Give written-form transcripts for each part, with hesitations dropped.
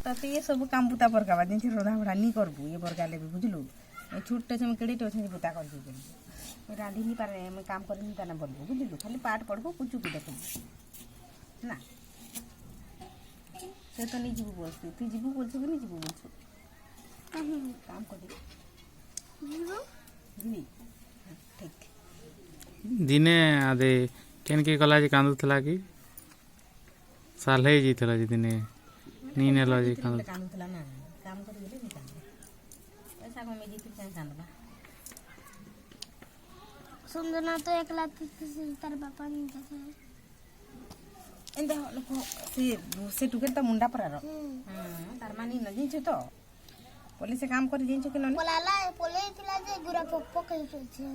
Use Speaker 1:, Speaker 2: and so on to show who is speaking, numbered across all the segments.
Speaker 1: तते ये सब काम बुता परकाबा जिन रधा भड़ा नहीं करबू ये बरगाले भी बुझलु छुट्टे से केड़े अच्छे बुता कर दू रांधि नहीं पारे मैं काम कर नहीं पाना बोलबू बुझलु खाली पाठ पढ़बू कुछ भी देखबू ना से तो नहीं जीवू बोलछु तू जीवू बोलछु कि नहीं जीवू बोलछु काम कर दे जीवू जी ठीक
Speaker 2: दिने आदे केन के कला जी कांदुतला कि साल ही जीतला जी दिने नी नेला जी
Speaker 1: कांदुतला ना काम कर गेले नहीं कांदे पैसा को में जीत के कांदला
Speaker 3: सुंदरना तो एकला तार बापा नहीं जैसे
Speaker 1: एंदा लोक से टुकेर तो मुंडा परार तार मानी न जिंचो तो पुलिस काम कर जिंचो कि न
Speaker 3: पोलाला पोले तिला जे गुरा पप्पो कहि छे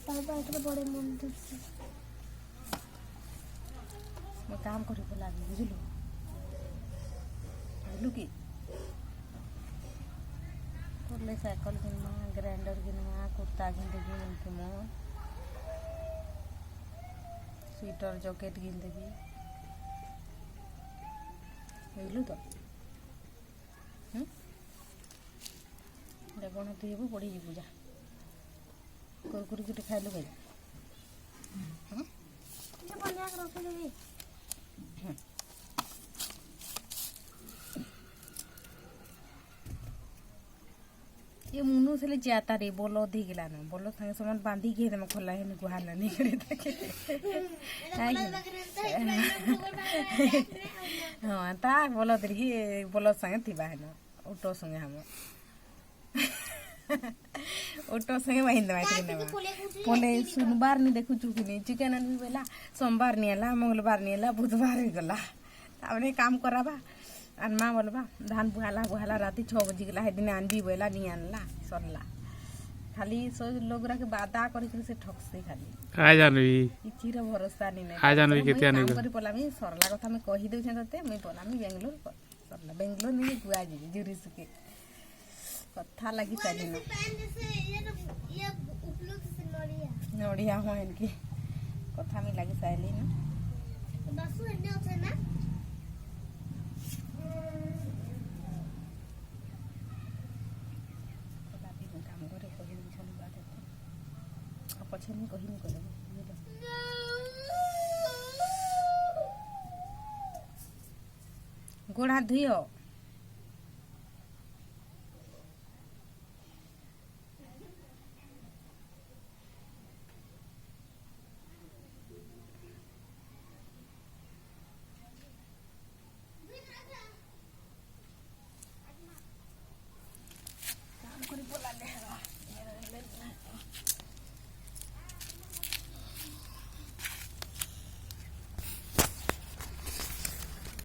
Speaker 3: तार बाटे बड़े मन दिस
Speaker 1: मैं काम करी बोला बुझलु लुकी करले साइकिल किनमा ग्राइंडर किनमा कुर्ता किनदेबी उनके मो स्वेटर जैकेट किनदेबी बुझलु तो कौन तु ये पड़ी जीवु जा कुरकुरी गुटे खाइलु भाई ये मुनु से जाता रे बोलो दी गिला न बोलो संगे समान बांधी के हम खोला है गुहाल नहीं करे तके हां ता बोलो दरी बोलो संगे थिबा है न ऑटो संगे हम ऑटो संगे वही दवा के न पोले सोमवार नहीं देखु चुकी नहीं चिकन अन बेला सोमवार नहीं हला मंगलवार नहीं हला बुधवार ही गला हमने काम कराबा अनमा बोलबा धान बुहाला बुहाला राती 6 बजे गला है दिन आंधी बेला नहीं आनला सरला खाली सो लोग रा के बादा करी से ठकसे खाली
Speaker 2: आ जानवी
Speaker 1: इचिर भरोसा नहीं
Speaker 2: आ जानवी के त्या नहीं
Speaker 1: काम करी पोला में सरला कथा में कहि दउ छै तते मैं पोला में बेंगलोर सरला बेंगलोर नहीं गुआ जी जुरी सके कथा लगी चली न
Speaker 3: ये उपलब्ध से
Speaker 1: नोड़िया हो इनकी कथा में लगी साइली न
Speaker 3: बसु एने होते ना
Speaker 1: पछे नहीं कही नहीं करे गोड़ हाथ धुइयो